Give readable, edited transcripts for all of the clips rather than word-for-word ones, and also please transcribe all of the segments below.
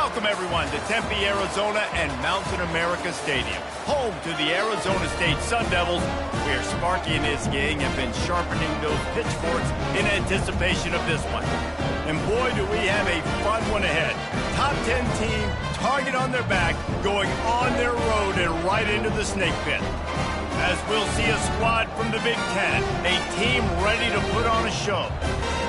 Welcome, everyone, to Tempe, Arizona and Mountain America Stadium, home to the Arizona State Sun Devils, where Sparky and his gang have been sharpening those pitchforks in anticipation of this one. And boy, do we have a fun one ahead. Top 10 team, target on their back, going on their road and right into the snake pit. As we'll see a squad from the Big Ten, a team ready to put on a show.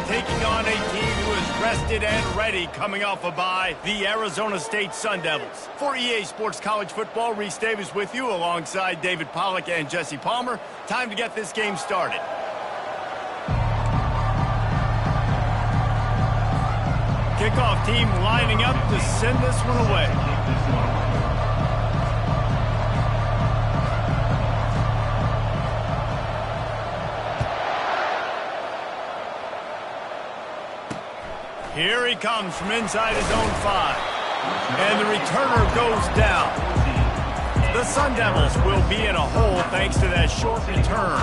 Taking on a team who is rested and ready coming off a bye, the Arizona State Sun Devils. For EA Sports College Football, Reese Davis with you alongside David Pollack and Jesse Palmer. Time to get this game started. Kickoff team lining up to send this one away. Here he comes from inside his own 5. And the returner goes down. The Sun Devils will be in a hole thanks to that short return.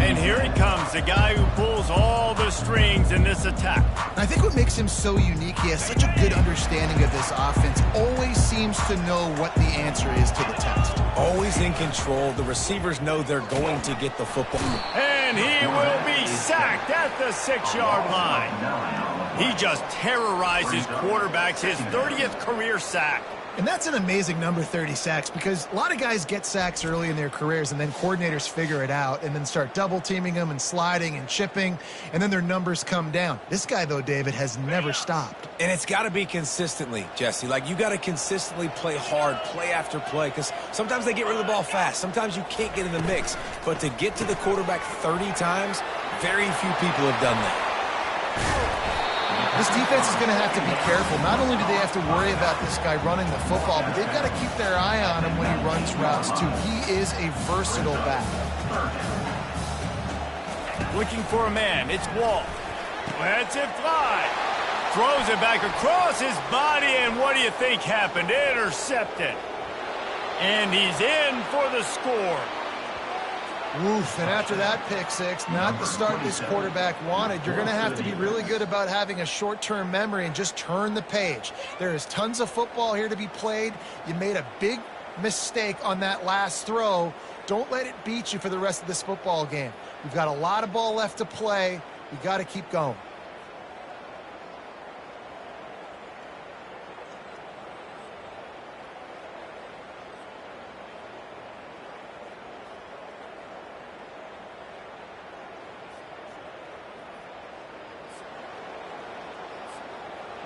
And here he comes, the guy who pulls all the strings in this attack. I think what makes him so unique, he has such a good understanding of this offense. Always seems to know what the answer is to the test. Always in control. The receivers know they're going to get the football. And he will be sacked at the 6-yard line. He just terrorizes quarterbacks, his 30th career sack. And that's an amazing number, 30 sacks, because a lot of guys get sacks early in their careers and then coordinators figure it out and then start double-teaming them and sliding and chipping, and then their numbers come down. This guy, though, David, has never stopped. And it's got to be consistently, Jesse. Like, you got to consistently play hard, play after play, because sometimes they get rid of the ball fast. Sometimes you can't get in the mix. But to get to the quarterback 30 times, very few people have done that. This defense is going to have to be careful. Not only do they have to worry about this guy running the football, but they've got to keep their eye on him when he runs routes, too. He is a versatile back. Looking for a man. It's Wall. Lets it fly. Throws it back across his body, and what do you think happened? Intercepted. And he's in for the score. Oof, and after that pick six, not the start this quarterback wanted. You're going to have to be really good about having a short-term memory and just turn the page. There is tons of football here to be played. You made a big mistake on that last throw. Don't let it beat you for the rest of this football game. We've got a lot of ball left to play. We've got to keep going.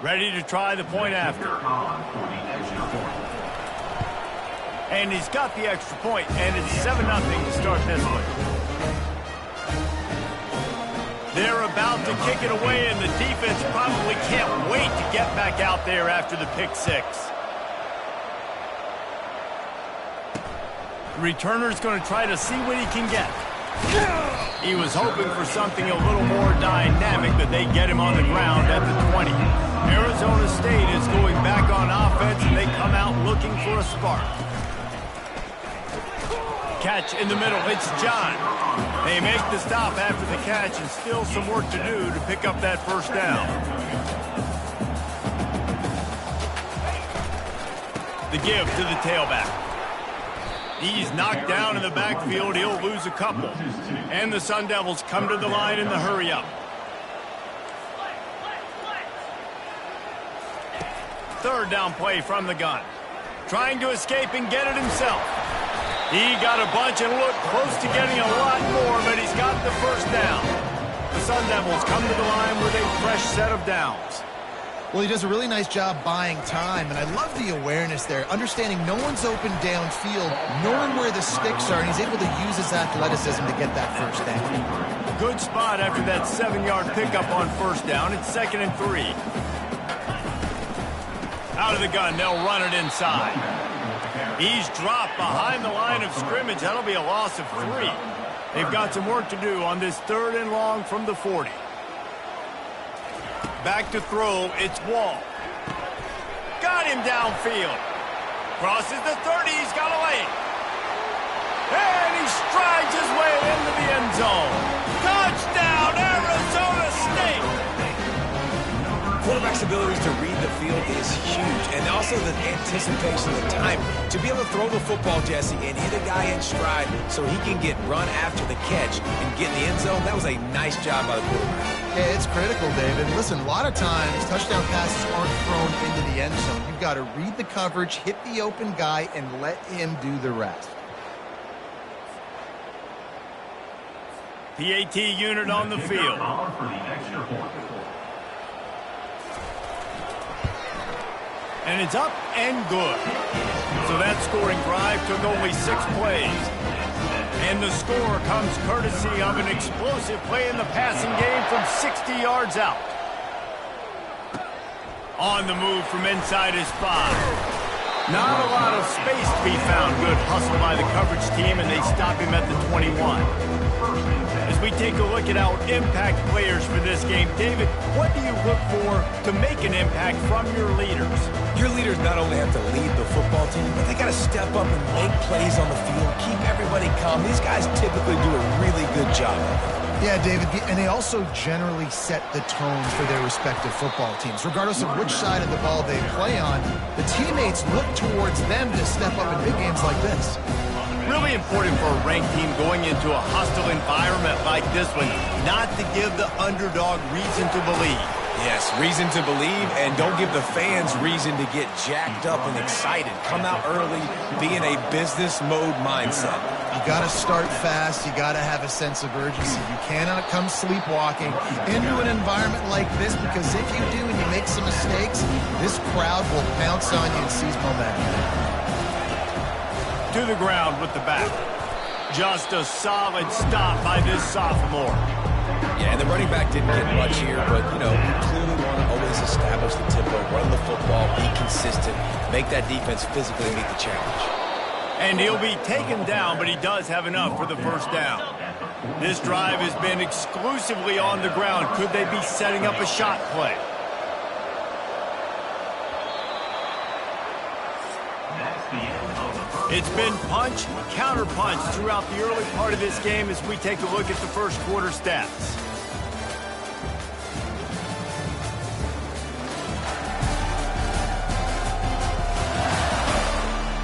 Ready to try the point after. And he's got the extra point, and it's 7-0 to start this one. They're about to kick it away, and the defense probably can't wait to get back out there after the pick six. The returner's going to try to see what he can get. He was hoping for something a little more dynamic, but they get him on the ground at the 20. Arizona State is going back on offense, and they come out looking for a spark. Catch in the middle. It's John. They make the stop after the catch, and still some work to do to pick up that first down. The give to the tailback. He's knocked down in the backfield. He'll lose a couple. And the Sun Devils come to the line in the hurry-up. Third down play from the gun. Trying to escape and get it himself. He got a bunch and looked close to getting a lot more, but he's got the first down. The Sun Devils come to the line with a fresh set of downs. Well, he does a really nice job buying time, and I love the awareness there, understanding no one's open downfield, knowing where the sticks are, and he's able to use his athleticism to get that first down. Good spot after that 7-yard pickup on first down. It's 2nd and 3. Out of the gun, they'll run it inside. He's dropped behind the line of scrimmage. That'll be a loss of 3. They've got some work to do on this 3rd and long from the 40. Back to throw, it's Wall. Got him downfield. Crosses the 30, he's got a lane. And he strides his way into the end zone. Touchdown, Arizona State! Quarterback's ability abilities to read the field is huge, and also the anticipation of the time. To be able to throw the football, Jesse, and hit a guy in stride so he can get run after the catch and get in the end zone, that was a nice job by the quarterback. Yeah, it's critical, David. Listen, a lot of times touchdown passes aren't thrown into the end zone. You've got to read the coverage, hit the open guy, and let him do the rest. PAT unit on the field. And it's up and good. So that scoring drive took only 6 plays. And the score comes courtesy of an explosive play in the passing game from 60 yards out. On the move from inside his 5. Not a lot of space to be found. Good hustle by the coverage team, and they stop him at the 21. As we take a look at our impact players for this game, David, what do you look for to make an impact from your leaders? Your leaders not only have to lead the football team, but they got to step up and make plays on the field, keep everybody calm. These guys typically do a really good job of it. Yeah, David, and they also generally set the tone for their respective football teams. Regardless of which side of the ball they play on, the teammates look towards them to step up in big games like this. Really important for a ranked team going into a hostile environment like this one, not to give the underdog reason to believe. Yes, reason to believe, and don't give the fans reason to get jacked up and excited. Come out early, be in a business mode mindset. You got to start fast. You got to have a sense of urgency. You cannot come sleepwalking into an environment like this, because if you do and you make some mistakes, this crowd will pounce on you and seize momentum. To the ground with the back. Just a solid stop by this sophomore. Yeah, and the running back didn't get much here, but, you know, you clearly want to always establish the tempo, run the football, be consistent, make that defense physically meet the challenge. And he'll be taken down, but he does have enough for the first down. This drive has been exclusively on the ground. Could they be setting up a shot play? It's been punch, counter punch throughout the early part of this game as we take a look at the first quarter stats.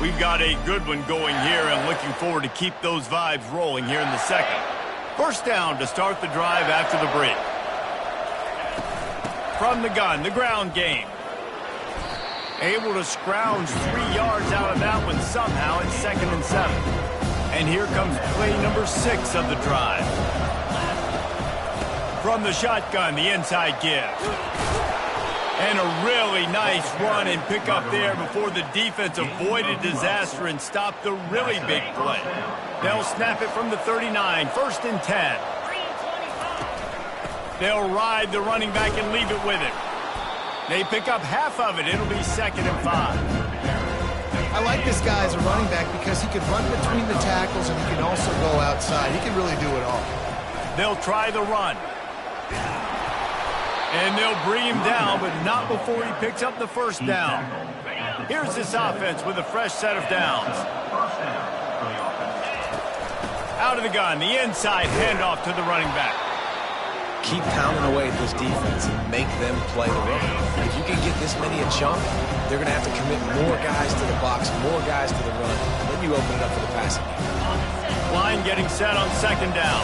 We've got a good one going here and looking forward to keep those vibes rolling here in the second. First down to start the drive after the break. From the gun, the ground game. Able to scrounge 3 yards out of that one somehow. It's 2nd and 7. And here comes play number 6 of the drive. From the shotgun, the inside give. And a really nice run and pick up there before the defense avoided disaster and stopped the really big play. They'll snap it from the 39, 1st and 10. They'll ride the running back and leave it with him. They pick up half of it. It'll be 2nd and 5. I like this guy as a running back because he can run between the tackles and he can also go outside. He can really do it all. They'll try the run. And they'll bring him down, but not before he picks up the first down. Here's this offense with a fresh set of downs. Out of the gun, the inside handoff to the running back. Keep pounding away at this defense and make them play the run. If you can get this many a chunk, they're going to have to commit more guys to the box, more guys to the run. Then you open it up for the passing game. Line getting set on 2nd down.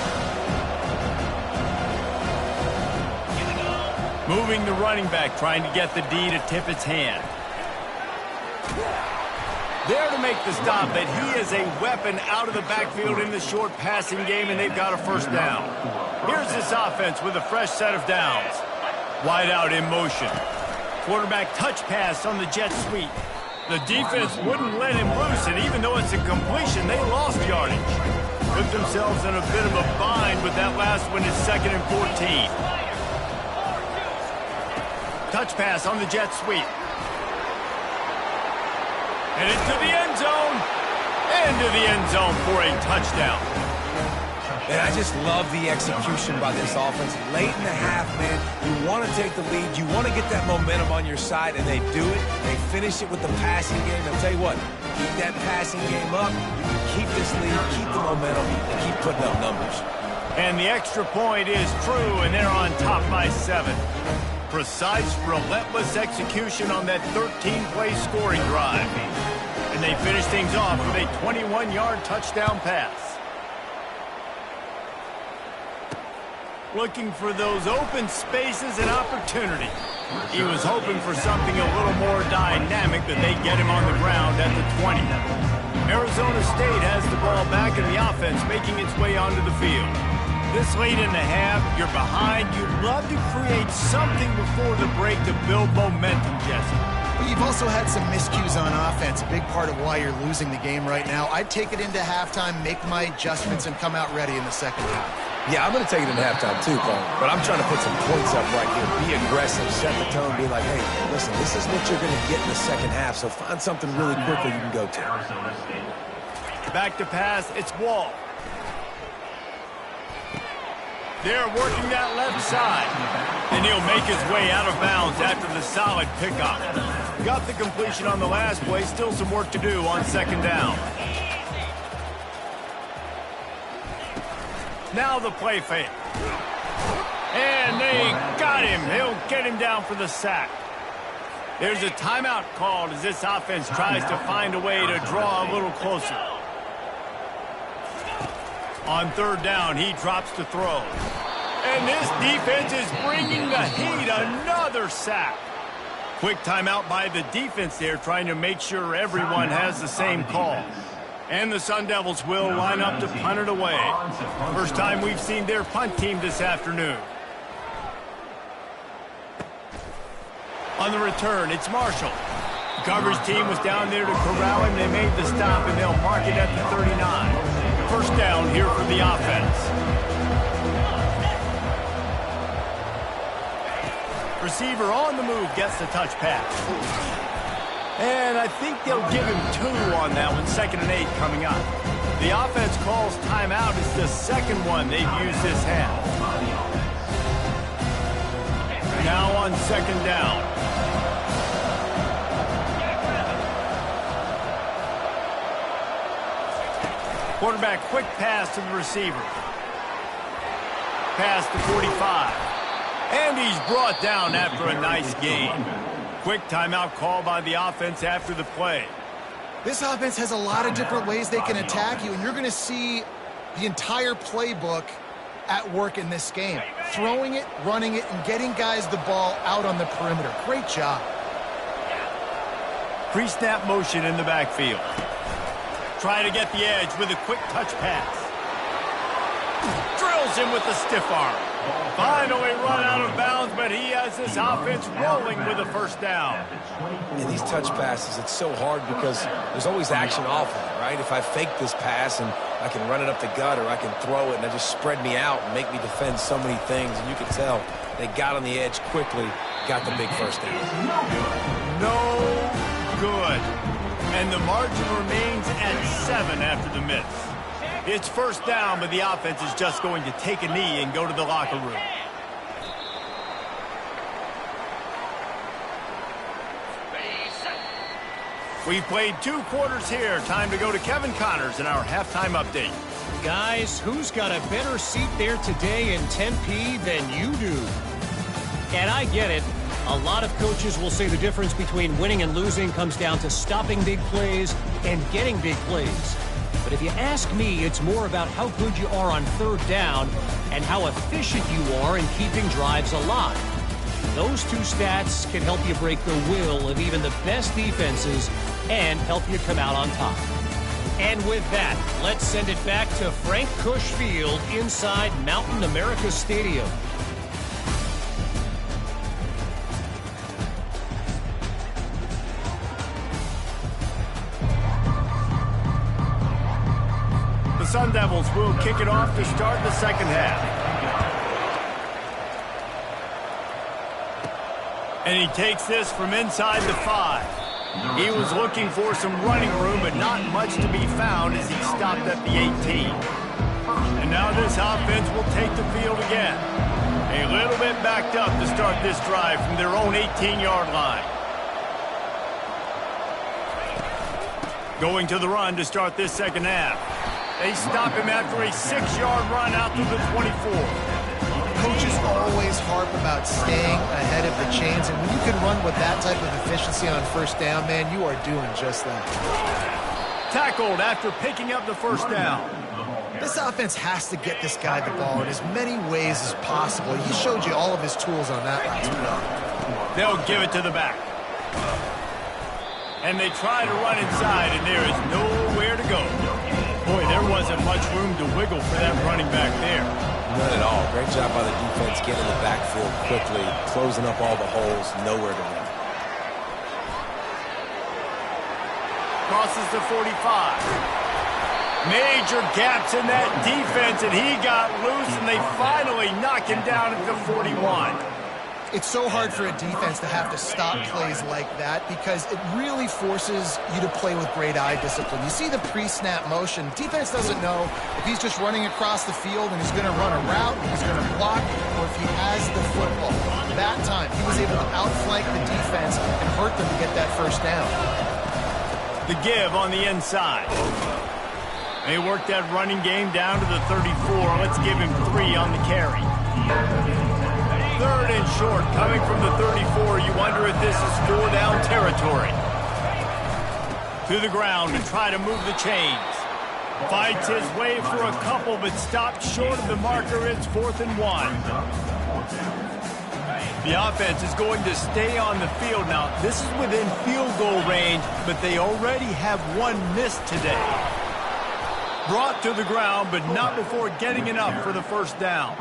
Moving the running back, trying to get the D to tip its hand. There to make the stop, but he is a weapon out of the backfield in the short passing game, and they've got a first down. Here's this offense with a fresh set of downs. Wide out in motion. Quarterback touch pass on the jet sweep. The defense wouldn't let him loose, and even though it's a completion, they lost yardage. Put themselves in a bit of a bind with that last one. It's 2nd and 14. Touch pass on the jet sweep. And into the end zone. Into the end zone for a touchdown. And I just love the execution by this offense. Late in the half, man, you want to take the lead. You want to get that momentum on your side, and they do it. They finish it with the passing game. I'll tell you what, keep that passing game up. You can keep this lead, keep the momentum, and keep putting up numbers. And the extra point is true, and they're on top by 7. Precise, relentless execution on that 13-play scoring drive. And they finish things off with a 21-yard touchdown pass. Looking for those open spaces and opportunity. He was hoping for something a little more dynamic, but they get him on the ground at the 20. Arizona State has the ball back in the offense, making its way onto the field. This late in the half, you're behind. You'd love to create something before the break to build momentum, Jesse. Well, you've also had some miscues on offense, a big part of why you're losing the game right now. I'd take it into halftime, make my adjustments, and come out ready in the second half. Yeah, I'm going to take it in halftime too, Paul. But I'm trying to put some points up right here. Be aggressive, set the tone, be like, hey, listen, this is what you're going to get in the second half, so find something really quickly you can go to. Back to pass, it's Wall. They're working that left side. And he'll make his way out of bounds after the solid pickup. Got the completion on the last play, still some work to do on second down. Now the play fake. And they got him. He'll get him down for the sack. There's a timeout called as this offense tries to find a way to draw a little closer. On third down, he drops to throw. And this defense is bringing the heat. Another sack. Quick timeout by the defense there, trying to make sure everyone has the same call. And the Sun Devils will line up to punt it away. First time we've seen their punt team this afternoon. On the return, it's Marshall. The coverage team was down there to corral him. They made the stop, and they'll mark it at the 39. First down here for the offense. Receiver on the move gets the touch pass. And I think they'll give him 2 on that one. 2nd and 8 coming up. The offense calls timeout. It's the second one they've used this half. Now on second down. Quarterback quick pass to the receiver. Pass to 45. And he's brought down after a nice gain. Quick timeout call by the offense after the play. This offense has a lot of different ways they can attack you, and you're going to see the entire playbook at work in this game. Throwing it, running it, and getting guys the ball out on the perimeter. Great job. Pre-snap motion in the backfield. Try to get the edge with a quick touch pass. Drills him with the stiff arm. Finally run out of bounds, but he has this offense rolling with a first down. In these touch passes, it's so hard because there's always action off of it, right? If I fake this pass and I can run it up the gut or I can throw it and it just spread me out and make me defend so many things, and you can tell they got on the edge quickly, got the big first down. No good. And the margin remains at 7 after the miss. It's first down, but the offense is just going to take a knee and go to the locker room. We've played 2 quarters here. Time to go to Kevin Connors in our halftime update. Guys, who's got a better seat there today in Tempe than you do? And I get it. A lot of coaches will say the difference between winning and losing comes down to stopping big plays and getting big plays. But if you ask me, it's more about how good you are on third down and how efficient you are in keeping drives alive. Those 2 stats can help you break the will of even the best defenses and help you come out on top. And with that, let's send it back to Frank Cush Field inside Mountain America Stadium. The Sun Devils will kick it off to start the second half. And he takes this from inside the 5. He was looking for some running room, but not much to be found as he stopped at the 18. And now this offense will take the field again. A little bit backed up to start this drive from their own 18-yard line. Going to the run to start this second half. They stop him after a 6-yard run out to the 24. coaches always harp about staying ahead of the chains, and when you can run with that type of efficiency on first down, man, you are doing just that. Tackled after picking up the first down. This offense has to get this guy the ball in as many ways as possible. He showed you all of his tools on that last one. They'll give it to the back. And they try to run inside, and there is nowhere to go. Boy, there wasn't much room to wiggle for that running back there. None at all. Great job by the defense getting in the backfield quickly, closing up all the holes, nowhere to run. Crosses the 45. Major gaps in that defense, and he got loose, and they finally knock him down at the 41. It's so hard for a defense to have to stop plays like that because it really forces you to play with great eye discipline. You see the pre-snap motion. Defense doesn't know if he's just running across the field and he's going to run a route, if he's going to block, or if he has the football. That time, he was able to outflank the defense and hurt them to get that first down. The give on the inside. They worked that running game down to the 34. Let's give him 3 on the carry. 3rd and short, coming from the 34. You wonder if this is 4-down territory. To the ground to try to move the chains. Fights his way for a couple, but stopped short of the marker. It's 4th and 1. The offense is going to stay on the field now. This is within field goal range, but they already have 1 missed today. Brought to the ground, but not before getting enough for the first down.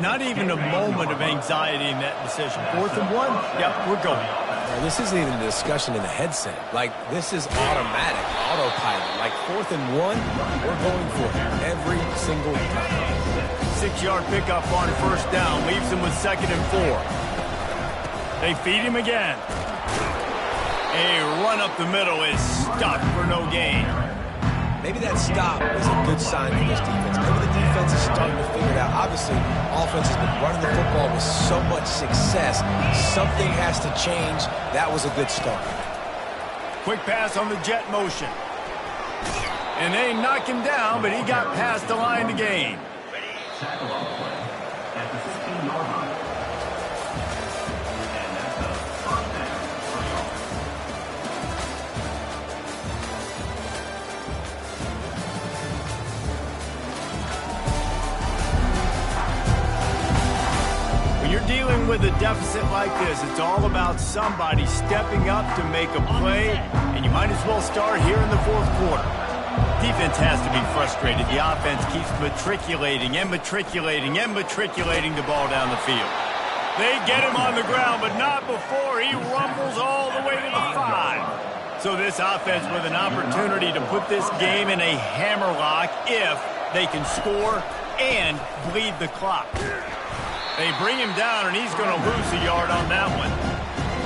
Not even a moment of anxiety in that decision. 4th and 1, yep, we're going. Now, this isn't even a discussion in the headset. Like, this is automatic, autopilot. Like, 4th and 1, we're going for it every single time. 6-yard pickup on first down, leaves him with 2nd and 4. They feed him again. A run up the middle is stopped for no gain. Maybe that stop is a good sign for this defense. Maybe the defense is starting to figure it out. Obviously, offense has been running the football with so much success. Something has to change. That was a good start. Quick pass on the jet motion. And they knock him down, but he got past the line to gain. Dealing with a deficit like this, it's all about somebody stepping up to make a play, and you might as well start here in the 4th quarter. Defense has to be frustrated. The offense keeps matriculating and matriculating and matriculating the ball down the field. They get him on the ground, but not before he rumbles all the way to the 5. So this offense with an opportunity to put this game in a hammerlock if they can score and bleed the clock. They bring him down, and he's going to lose a yard on that one.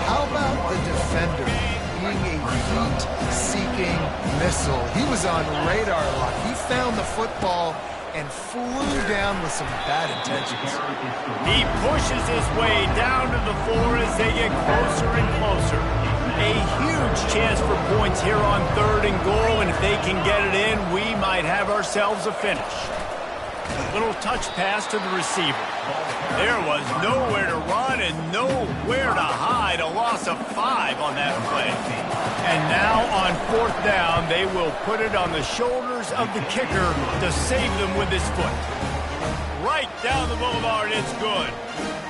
How about the defender being a heat-seeking missile? He was on radar lock. He found the football and flew down with some bad intentions. He pushes his way down to the 4 as they get closer and closer. A huge chance for points here on 3rd and goal, and if they can get it in, we might have ourselves a finish. Little touch pass to the receiver. There was nowhere to run and nowhere to hide. A loss of 5 on that play. And now on 4th down, they will put it on the shoulders of the kicker to save them with his foot. Right down the boulevard, it's good.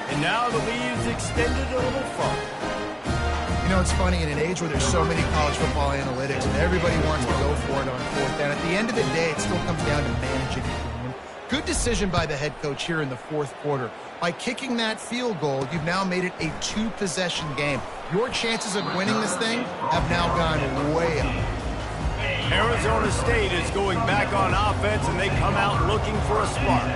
And now the lead is extended a little further. You know, it's funny, in an age where there's so many college football analytics and everybody wants to go for it on 4th down, at the end of the day, it still comes down to managing the game. Good decision by the head coach here in the 4th quarter. By kicking that field goal, you've now made it a 2-possession game. Your chances of winning this thing have now gone way up. Arizona State is going back on offense, and they come out looking for a spark.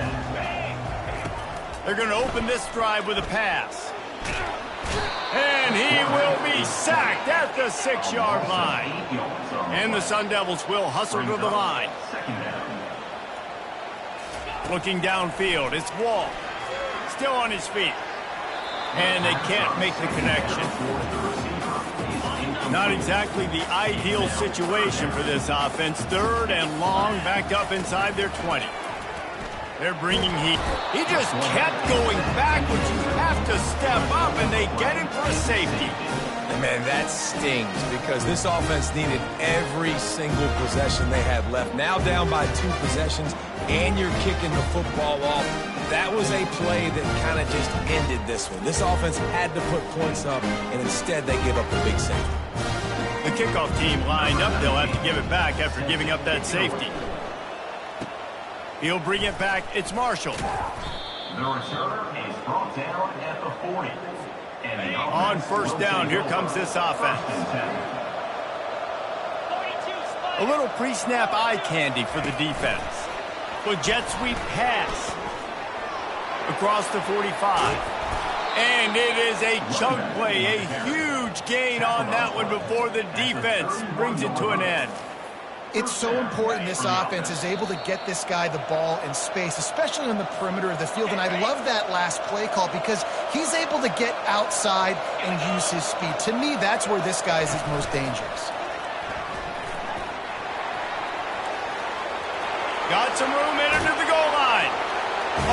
They're going to open this drive with a pass. And he will be sacked at the 6-yard line. And the Sun Devils will hustle to the line. Looking downfield, it's Wall. Still on his feet. And they can't make the connection. Not exactly the ideal situation for this offense. 3rd and long, backed up inside their 20. They're bringing heat. He just kept going backwards. You have to step up, and they get him for a safety. And man, that stings because this offense needed every single possession they had left. Now down by 2 possessions, and you're kicking the football off. That was a play that kind of just ended this one. This offense had to put points up, and instead they give up the big safety. The kickoff team lined up. They'll have to give it back after giving up that safety. He'll bring it back. It's Marshall. The returner is brought down at the 40. And on first down, here comes this offense. A little pre-snap eye candy for the defense. A jet sweep pass across the 45. And it is a chunk play, a huge gain on that one before the defense brings it to an end. It's so important this offense is able to get this guy the ball in space, especially on the perimeter of the field. And I love that last play call because he's able to get outside and use his speed. To me, that's where this guy is his most dangerous. Got some room in under the goal line.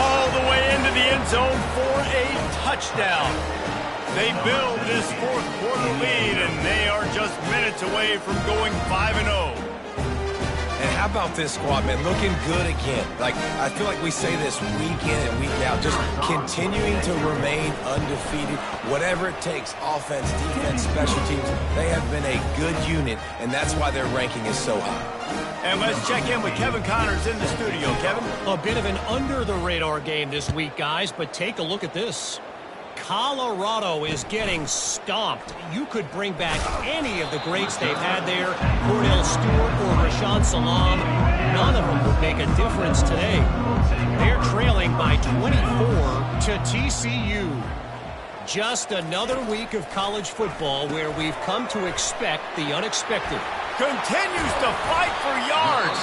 All the way into the end zone for a touchdown. They build this fourth quarter lead, and they are just minutes away from going 5-0. And how about this squad, man? Looking good again. Like, I feel like we say this week in and week out, just continuing to remain undefeated. Whatever it takes, offense, defense, special teams, they have been a good unit, and that's why their ranking is so high. And let's check in with Kevin Connors in the studio. Kevin? A bit of an under-the-radar game this week, guys, but take a look at this. Colorado is getting stomped. You could bring back any of the greats they've had there, Cordell Stewart or Rashawn Salam. None of them would make a difference today. They're trailing by 24 to TCU. Just another week of college football where we've come to expect the unexpected. Continues to fight for yards.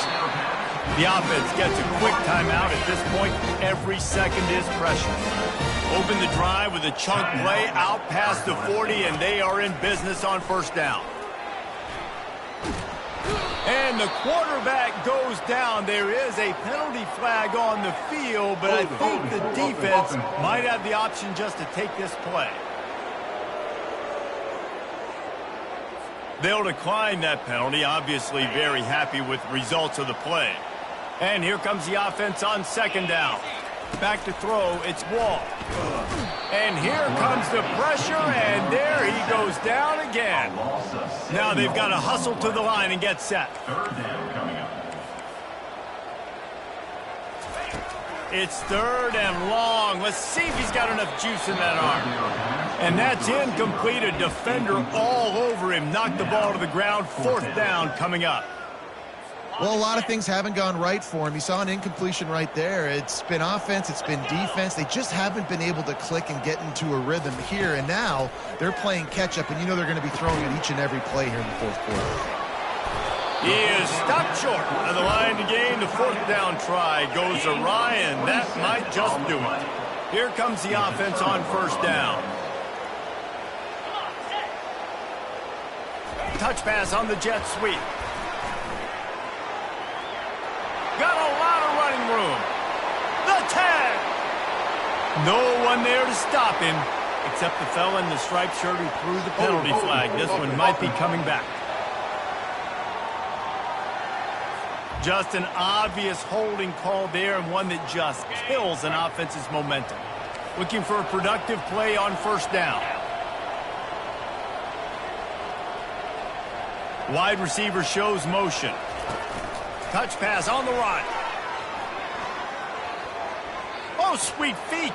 The offense gets a quick timeout at this point. Every second is precious. Open the drive with a chunk play out past the 40, and they are in business on first down. And the quarterback goes down. There is a penalty flag on the field, but I think the defense might have the option just to take this play. They'll decline that penalty, obviously very happy with the results of the play. And here comes the offense on second down. Back to throw, it's Wall. And here comes the pressure, and there he goes down again. Now they've got to hustle to the line and get set. It's third and long. Let's see if he's got enough juice in that arm. And that's incomplete. A defender all over him. Knocked the ball to the ground. Fourth down coming up. Well, a lot of things haven't gone right for him. You saw an incompletion right there. It's been offense, it's been defense. They just haven't been able to click and get into a rhythm here. And now they're playing catch-up, and you know they're going to be throwing it each and every play here in the fourth quarter. He is stopped short of the line to gain. The fourth down try goes awry, and that might just do it. Here comes the offense on first down. Touch pass on the jet sweep. Got a lot of running room. The tag. No one there to stop him, except the fella in the striped shirt who threw the penalty flag. This one might be coming back. Just an obvious holding call there, and one that just kills an offense's momentum. Looking for a productive play on first down. Wide receiver shows motion. Touch pass on the run. Oh, sweet feet.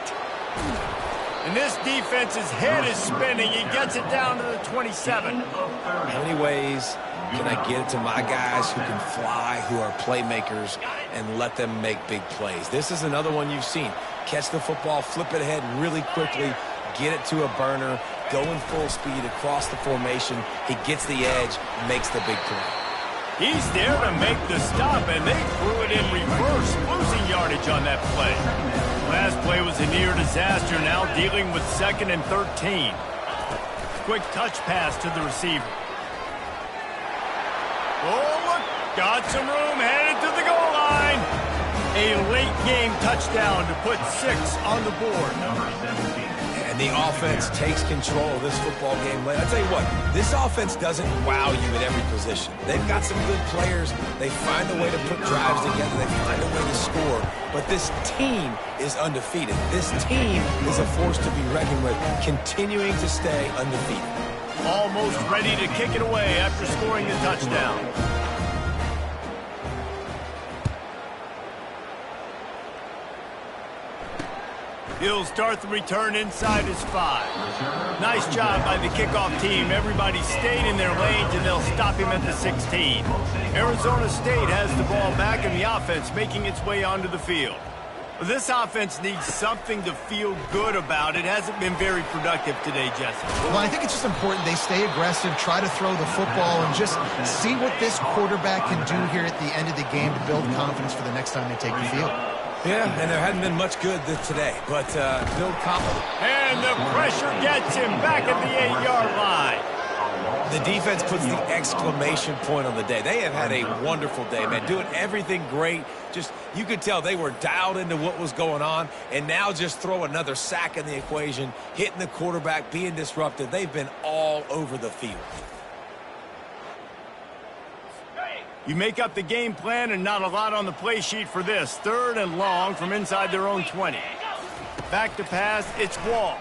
And this defense's head is spinning. He gets it down to the 27. How many ways can I get it to my guys who can fly, who are playmakers, and let them make big plays? This is another one you've seen. Catch the football, flip it ahead really quickly, get it to a burner, go in full speed across the formation. He gets the edge, makes the big play. He's there to make the stop, and they threw it in reverse, losing yardage on that play. Last play was a near disaster, now dealing with 2nd and 13. Quick touch pass to the receiver. Oh, look, got some room, headed to the goal line. A late-game touchdown to put 6 on the board. And the offense takes control of this football game. I tell you what, this offense doesn't wow you at every position. They've got some good players. They find a way to put drives together. They find a way to score. But this team is undefeated. This team is a force to be reckoned with, continuing to stay undefeated. Almost ready to kick it away after scoring the touchdown. He'll start the return inside his 5. Nice job by the kickoff team. Everybody stayed in their lanes, and they'll stop him at the 16. Arizona State has the ball back, and the offense making its way onto the field. This offense needs something to feel good about. It hasn't been very productive today, Jesse. Well, I think it's just important they stay aggressive, try to throw the football, and just see what this quarterback can do here at the end of the game to build confidence for the next time they take the field. Yeah, and there hadn't been much good today, but build confidence. And the pressure gets him back at the 8-yard line. The defense puts the exclamation point on the day. They have had a wonderful day, man, doing everything great. Just, you could tell they were dialed into what was going on, and now just throw another sack in the equation, hitting the quarterback, being disruptive. They've been all over the field. You make up the game plan and not a lot on the play sheet for this. 3rd and long from inside their own 20. Back to pass, it's Wall.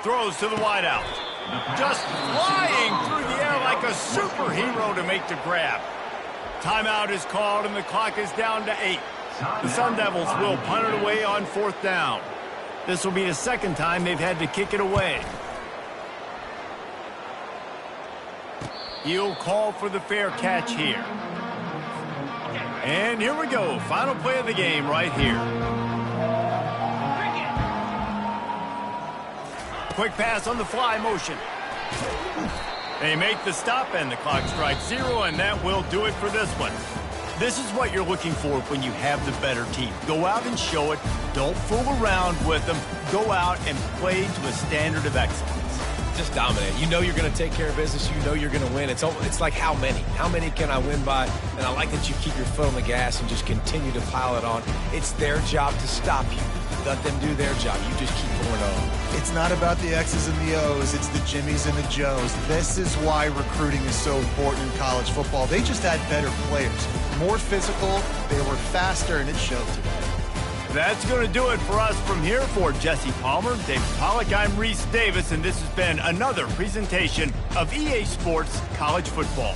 Throws to the wideout. Just flying through the air like a superhero to make the grab. Timeout is called and the clock is down to 8. The Sun Devils will punt it away on 4th down. This will be the 2nd time they've had to kick it away. He'll call for the fair catch here. And here we go. Final play of the game right here. Quick pass on the fly motion. They make the stop, and the clock strikes 0, and that will do it for this one. This is what you're looking for when you have the better team. Go out and show it. Don't fool around with them. Go out and play to a standard of excellence. Just dominate. You know you're going to take care of business. You know you're going to win. It's like how many? How many can I win by? And I like that you keep your foot on the gas and just continue to pile it on. It's their job to stop you. Let them do their job. You just keep going on. It's not about the X's and the O's. It's the Jimmies and the Joes. This is why recruiting is so important in college football. They just had better players. More physical. They were faster, and it showed today. That's going to do it for us from here. For Jesse Palmer, David Pollack, I'm Reese Davis, and this has been another presentation of EA Sports College Football.